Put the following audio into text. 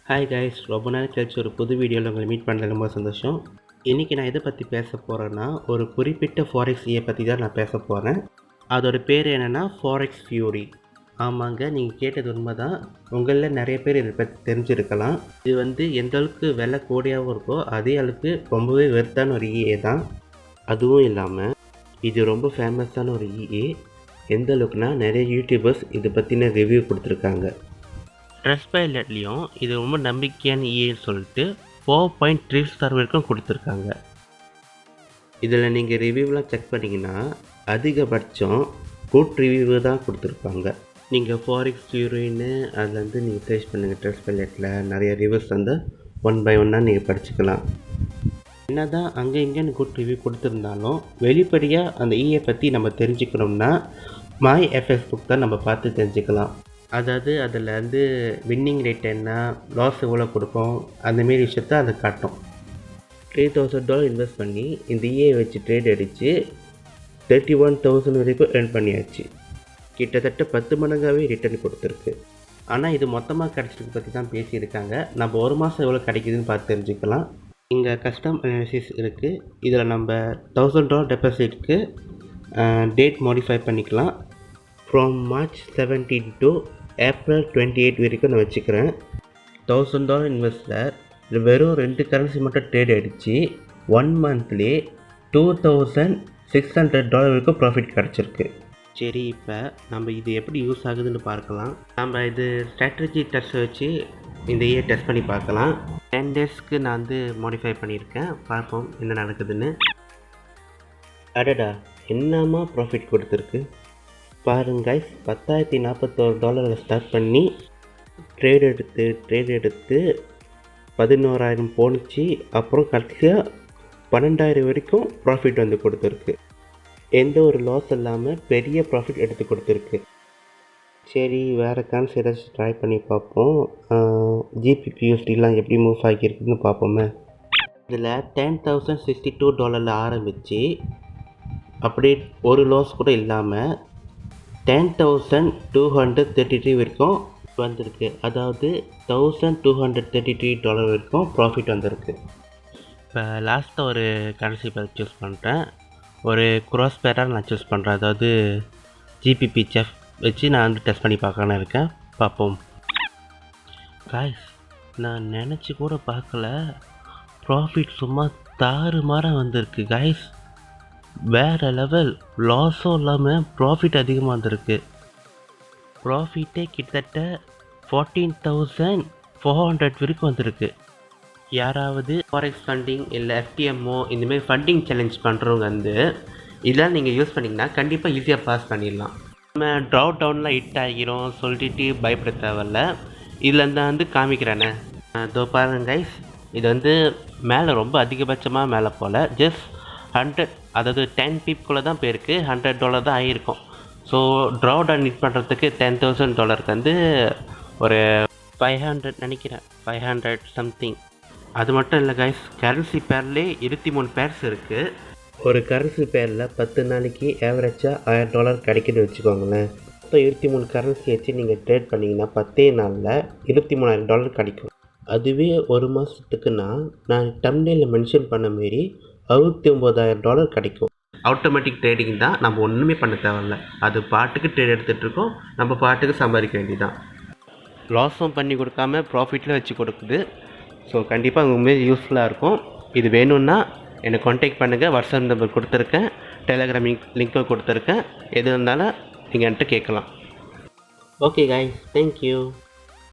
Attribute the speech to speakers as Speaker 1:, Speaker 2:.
Speaker 1: Hi guys, ரொம்ப நாள் கழிச்சு ஒரு புது வீடியோவில் உங்களை மீட் பண்ணுறது ரொம்ப சந்தோஷம். இன்றைக்கி நான் எதை பற்றி பேச போகிறேன்னா, ஒரு குறிப்பிட்ட ஃபாரெக்ஸ் பற்றி தான் நான் பேச போகிறேன். அதோட பேர் என்னென்னா ஃபாரெக்ஸ் ஃபியூரி. ஆமாங்க, நீங்கள் கேட்டது உண்மை தான். உங்களில் நிறைய பேர் இதை பற்றி தெரிஞ்சிருக்கலாம். இது எந்த அளவுக்கு விலை கோடியாகவும் இருக்கோ அதே அளவுக்கு ரொம்பவே வெறுத்தான ஒரு தான். அதுவும் இல்லாமல் இது ரொம்ப ஃபேமஸான ஒரு எந்த அளவுக்குனா நிறைய யூடியூபர்ஸ் இதை பற்றின ரிவ்யூ கொடுத்துருக்காங்க. ட்ரஸ்ட்பைலட்லேயும் இது ரொம்ப நம்பிக்கையான சொல்லிட்டு 4.3 ஸ்டார் வரைக்கும் கொடுத்துருக்காங்க. இதில் நீங்கள் ரிவ்யூலாம் செக் பண்ணிங்கன்னா அதிகபட்சம் குட் ரிவ்யூ தான் கொடுத்துருப்பாங்க. நீங்கள் ஃபாரெக்ஸ் ஃபியூரின்னு அதில் நீங்கள் சர்ச் பண்ணுங்கள். ட்ரஸ்ட்பைலட்டில் நிறைய ரிவ்யூஸ் ஒன் பை ஒன்னாக நீங்கள் படிச்சுக்கலாம். என்ன தான் அங்கே இங்கேன்னு குட் ரிவ்யூ கொடுத்துருந்தாலும் வெளிப்படையாக அந்த பற்றி நம்ம தெரிஞ்சுக்கணும்னா MyFxBook தான் நம்ம பார்த்து தெரிஞ்சுக்கலாம். அதாவது அதில் வின்னிங் ரேட் என்ன, லாஸ் எவ்வளோ கொடுக்கும், அந்தமாரி விஷயத்த அதை காட்டும். $3,000 இன்வெஸ்ட் பண்ணி இந்த வச்சு ட்ரேட் அடித்து 31,000 வரைக்கும் earn பண்ணியாச்சு. கிட்டத்தட்ட 10 மடங்காகவே ரிட்டர்ன் கொடுத்துருக்கு. ஆனால் இது மொத்தமாக கிடச்சிருக்கு பற்றி தான் பேசியிருக்காங்க. நம்ம ஒரு மாதம் எவ்வளோ கிடைக்குதுன்னு பார்த்து தெரிஞ்சுக்கலாம். இங்கே கஸ்டம் அனாலிசிஸ் இருக்குது. இதில் நம்ம $1,000 டெபாசிட்க்கு டேட் மாடிஃபை பண்ணிக்கலாம். ஃப்ரம் March 17 to April 28 வரைக்கும் நான் வச்சுக்கிறேன். $1,000 இன்வெஸ்டர் வெறும் 2 கரன்சி மட்டும் ட்ரேட் அடித்து 1 மந்த்லேயே $2,600 வரைக்கும் ப்ராஃபிட் கிடச்சிருக்கு. சரி, இப்போ நம்ம இது எப்படி யூஸ் ஆகுதுன்னு பார்க்கலாம். நம்ம இது ஸ்ட்ராட்டஜி டெஸ்ட் வச்சு இந்த டெஸ்ட் பண்ணி பார்க்கலாம். 10 டேஸ்க்கு நான் மாடிஃபை பண்ணியிருக்கேன். பார்ப்போம் என்ன நடக்குதுன்னு. அடடா, என்னமா ப்ராஃபிட் கொடுத்துருக்கு பாருங்க. $10,041 ஸ்டார்ட் பண்ணி ட்ரேட் எடுத்து 11,000 போணுச்சு. அப்புறம் கடைசியாக 12,000 வரைக்கும் ப்ராஃபிட் கொடுத்துருக்கு. எந்த ஒரு லாஸ் இல்லாமல் பெரிய ப்ராஃபிட் எடுத்து கொடுத்துருக்கு. சரி, வேறு கான்ஸ் ஏதாச்சும் ட்ரை பண்ணி பார்ப்போம். GBPUSDலாம் எப்படி மூவ் ஆகியிருக்குன்னு பார்ப்போமே. இதில் $10,062 ஆரம்பித்து அப்படியே ஒரு லாஸ் கூட இல்லாமல் 10,233 வரைக்கும் வந்திருக்கு. அதாவது $1,233 வரைக்கும் ப்ராஃபிட் வந்திருக்கு. இப்போ லாஸ்ட்டாக ஒரு கரன்சி பேர் சூஸ் பண்ணுறேன். ஒரு க்ராஸ் பேராக நான் சூஸ் பண்ணுறேன். அதாவது GBP வச்சு நான் டெஸ்ட் பண்ணி பார்க்கலான்னு இருக்கேன். பார்ப்போம். காய்ஸ், நான் நினச்சி கூட பார்க்கல, ப்ராஃபிட் சும்மா தாறுமாறாக வந்திருக்கு காய்ஸ். வேறு லெவல். லாஸும் இல்லாமல் ப்ராஃபிட் அதிகமாக வந்திருக்கு. ப்ராஃபிட்டே கிட்டத்தட்ட 14,400 வரைக்கும் வந்திருக்கு. யாராவது ஃபாரெக்ஸ் ஃபண்டிங் இல்லை FTMO இந்தமாரி ஃபண்டிங் சேலஞ்ச் பண்ணுறவங்க இதெல்லாம் நீங்கள் யூஸ் பண்ணிங்கன்னா கண்டிப்பாக ஈஸியாக பாஸ் பண்ணிடலாம். நம்ம ட்ராப் டவுனில் ஹிட் ஆகிரும் சொல்லிட்டு பயப்பட தேவையில்ல. இதில் காமிக்கிறேனே, இதோ பாருங்க கைஸ். இது மேலே ரொம்ப அதிகபட்சமாக மேலே போல் ஜஸ்ட் 100, அதாவது 10 பீப்புக்குள்ளே தான் போயிருக்கு. $100 தான் ஆகிருக்கும். ஸோ ட்ராப் டவுன் ஹிட் பண்ணுறதுக்கு $10,000 ஒரு 500 நினைக்கிறேன், 500 சம்திங். அது மட்டும் இல்லை கைஸ், கரன்சி பேர்லேயே 23 பேர்ஸ் இருக்குது. ஒரு கரன்சி பேரில் 10 நாளைக்கு ஆவரேஜாக $1,000 கிடைக்குதுன்னு வச்சுக்கோங்களேன். மொத்தம் 23 கரன்சி வச்சு நீங்கள் ட்ரேட் பண்ணிங்கன்னா 10 நாளில் $23,000 கிடைக்கும். அதுவே ஒரு மாதத்துக்குன்னா நான் தம்ப்நெயிலில் மென்ஷன் பண்ண மாரி $69,000 கிடைக்கும். ஆட்டோமேட்டிக் ட்ரேடிங் தான், நம்ம ஒன்றுமே பண்ண தேவையில்ல. அது பாட்டுக்கு ட்ரேட் எடுத்துகிட்ருக்கோம், நம்ம பாட்டுக்கு சம்பாதிக்க வேண்டியதான். லாஸும் பண்ணி கொடுக்காம ப்ராஃபிட்டில் வச்சு கொடுக்குது. ஸோ கண்டிப்பாக உண்மையாக யூஸ்ஃபுல்லாக இருக்கும். இது வேணும்னா என்னை கான்டாக்ட் பண்ணுங்கள். வாட்ஸ்அப் நம்பர் கொடுத்துருக்கேன், டெலிகிராம் லிங்க்கும் கொடுத்துருக்கேன். எது இருந்தாலும் நீங்கள் என்கிட்ட கேட்கலாம். Okay guys, thank you.